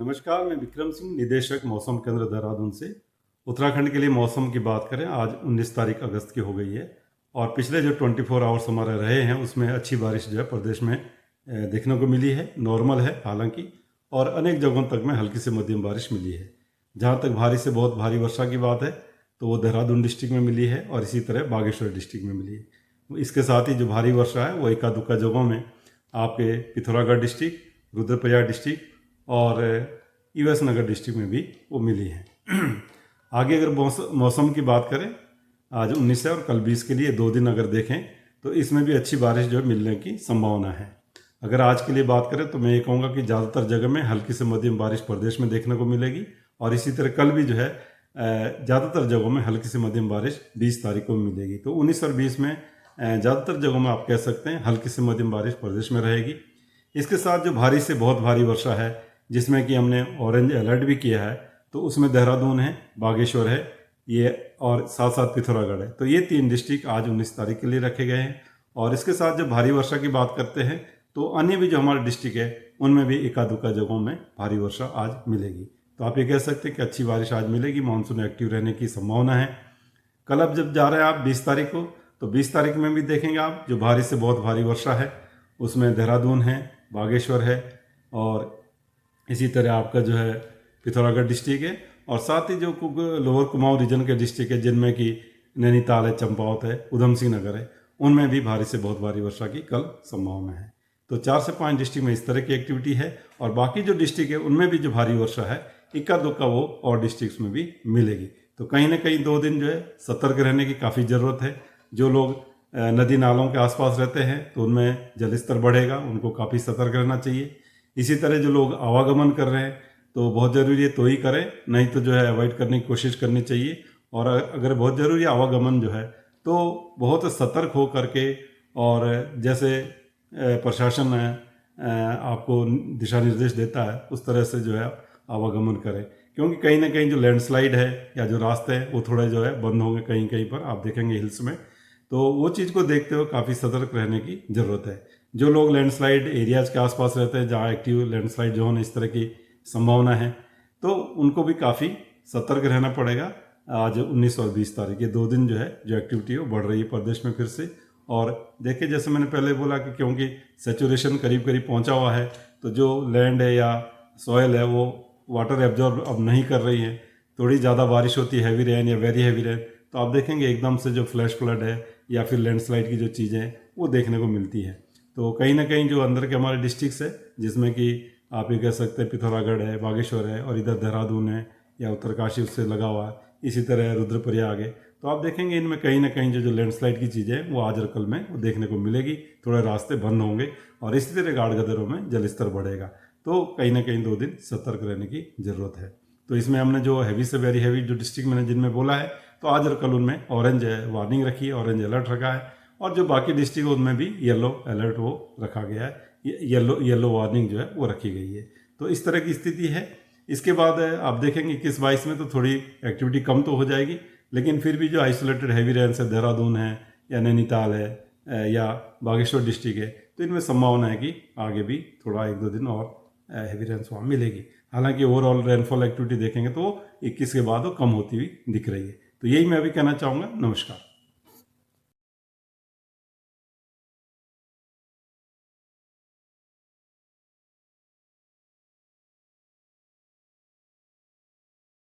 नमस्कार, मैं विक्रम सिंह, निदेशक मौसम केंद्र देहरादून से। उत्तराखंड के लिए मौसम की बात करें, आज 19 तारीख अगस्त की हो गई है और पिछले जो 24 आवर्स हमारे रहे हैं उसमें अच्छी बारिश जो है प्रदेश में देखने को मिली है। नॉर्मल है हालांकि, और अनेक जगहों तक में हल्की से मध्यम बारिश मिली है। जहाँ तक भारी से बहुत भारी वर्षा की बात है तो वो देहरादून डिस्ट्रिक्ट में मिली है और इसी तरह बागेश्वर डिस्ट्रिक्ट में मिली है। इसके साथ ही जो भारी वर्षा है वो एका दुक्का जगहों में आपके पिथौरागढ़ डिस्ट्रिक्ट, रुद्रप्रयाग डिस्ट्रिक्ट और यूएस नगर डिस्ट्रिक्ट में भी वो मिली है। आगे अगर मौसम की बात करें, आज 19 है और कल 20 के लिए 2 दिन अगर देखें तो इसमें भी अच्छी बारिश जो है मिलने की संभावना है। अगर आज के लिए बात करें तो मैं ये कहूँगा कि ज़्यादातर जगह में हल्की से मध्यम बारिश प्रदेश में देखने को मिलेगी और इसी तरह कल भी जो है ज़्यादातर जगहों में हल्की से मध्यम बारिश 20 तारीख को मिलेगी। तो 19 और 20 में ज़्यादातर जगहों में आप कह सकते हैं हल्की से मध्यम बारिश प्रदेश में रहेगी। इसके साथ जो भारी से बहुत भारी वर्षा है जिसमें कि हमने ऑरेंज अलर्ट भी किया है, तो उसमें देहरादून है, बागेश्वर है ये, और साथ साथ पिथौरागढ़ है। तो ये 3 डिस्ट्रिक्ट आज 19 तारीख के लिए रखे गए हैं। और इसके साथ जब भारी वर्षा की बात करते हैं तो अन्य भी जो हमारे डिस्ट्रिक्ट है उनमें भी एका दुक्का जगहों में भारी वर्षा आज मिलेगी। तो आप ये कह सकते हैं कि अच्छी बारिश आज मिलेगी, मानसून एक्टिव रहने की संभावना है। कल अब जब जा रहे हैं आप 20 तारीख को, तो 20 तारीख में भी देखेंगे आप जो भारी से बहुत भारी वर्षा है उसमें देहरादून है, बागेश्वर है और इसी तरह आपका जो है पिथौरागढ़ डिस्ट्रिक्ट है और साथ ही जो लोअर कुमाऊं रीजन के डिस्ट्रिक्ट है जिनमें कि नैनीताल है, चंपावत है, उधम सिंह नगर है, उनमें भी भारी से बहुत भारी वर्षा की कल संभावना है। तो 4 से 5 डिस्ट्रिक्ट में इस तरह की एक्टिविटी है और बाकी जो डिस्ट्रिक्ट है उनमें भी जो भारी वर्षा है इक्का दुक्का वो और डिस्ट्रिक्ट्स में भी मिलेगी। तो कहीं ना कहीं 2 दिन जो है सतर्क रहने की काफ़ी ज़रूरत है। जो लोग नदी नालों के आसपास रहते हैं तो उनमें जलस्तर बढ़ेगा, उनको काफ़ी सतर्क रहना चाहिए। इसी तरह जो लोग आवागमन कर रहे हैं तो बहुत ज़रूरी है तो ही करें, नहीं तो जो है अवॉइड करने की कोशिश करनी चाहिए। और अगर बहुत ज़रूरी आवागमन जो है तो बहुत सतर्क हो करके और जैसे प्रशासन आपको दिशा निर्देश देता है उस तरह से जो है आवागमन करें, क्योंकि कहीं ना कहीं जो लैंडस्लाइड है या जो रास्ते हैं वो थोड़े जो है बंद होंगे कहीं कहीं पर, आप देखेंगे हिल्स में। तो वो चीज़ को देखते हुए काफ़ी सतर्क रहने की ज़रूरत है। जो लोग लैंडस्लाइड एरियाज़ के आसपास रहते हैं जहाँ एक्टिव लैंडस्लाइड जोन इस तरह की संभावना है तो उनको भी काफ़ी सतर्क रहना पड़ेगा। आज 19 और 20 तारीख, ये 2 दिन जो है जो एक्टिविटी है वो बढ़ रही है प्रदेश में फिर से। और देखिए जैसे मैंने पहले बोला कि क्योंकि सेचुरेशन करीब करीब पहुंचा हुआ है तो जो लैंड है या सॉयल है वो वाटर एब्जॉर्ब अब नहीं कर रही है। थोड़ी ज़्यादा बारिश होती है, हैवी रेन या वेरी हैवी रेन, तो आप देखेंगे एकदम से जो फ्लैश फ्लड है या फिर लैंडस्लाइड की जो चीज़ें हैं वो देखने को मिलती है। तो कहीं ना कहीं जो अंदर के हमारे डिस्ट्रिक्ट्स है जिसमें कि आप ये कह सकते हैं पिथौरागढ़ है, बागेश्वर है और इधर देहरादून है या उत्तरकाशी उससे लगा हुआ है, इसी तरह रुद्रप्रयाग है, तो आप देखेंगे इनमें कहीं ना कहीं जो लैंडस्लाइड की चीज़ें हैं वो आज और कल में वो देखने को मिलेगी। थोड़े रास्ते बंद होंगे और इसी तरह गाढ़ गदरों में जलस्तर बढ़ेगा। तो कहीं ना कहीं 2 दिन सतर्क रहने की ज़रूरत है। तो इसमें हमने जो हैवी से वेरी हैवी जो डिस्ट्रिक्ट मैंने जिनमें बोला है तो आज और कल उनमें ऑरेंज वार्निंग रखी है, ऑरेंज अलर्ट रखा है। और जो बाकी डिस्ट्रिक्ट उनमें भी येलो अलर्ट वो रखा गया है, येलो वार्निंग जो है वो रखी गई है। तो इस तरह की स्थिति है। इसके बाद आप देखेंगे 21-22 में तो थोड़ी एक्टिविटी कम तो हो जाएगी, लेकिन फिर भी जो आइसोलेटेड हैवी रेंस है, देहरादून है या नैनीताल है या बागेश्वर डिस्ट्रिक्ट है, तो इनमें संभावना है कि आगे भी थोड़ा 1-2 दिन और हैवी रेंस वहाँ मिलेगी। हालांकि ओवरऑल रेनफॉल एक्टिविटी देखेंगे तो 21 के बाद वो कम होती हुई दिख रही है। तो यही मैं अभी कहना चाहूँगा। नमस्कार।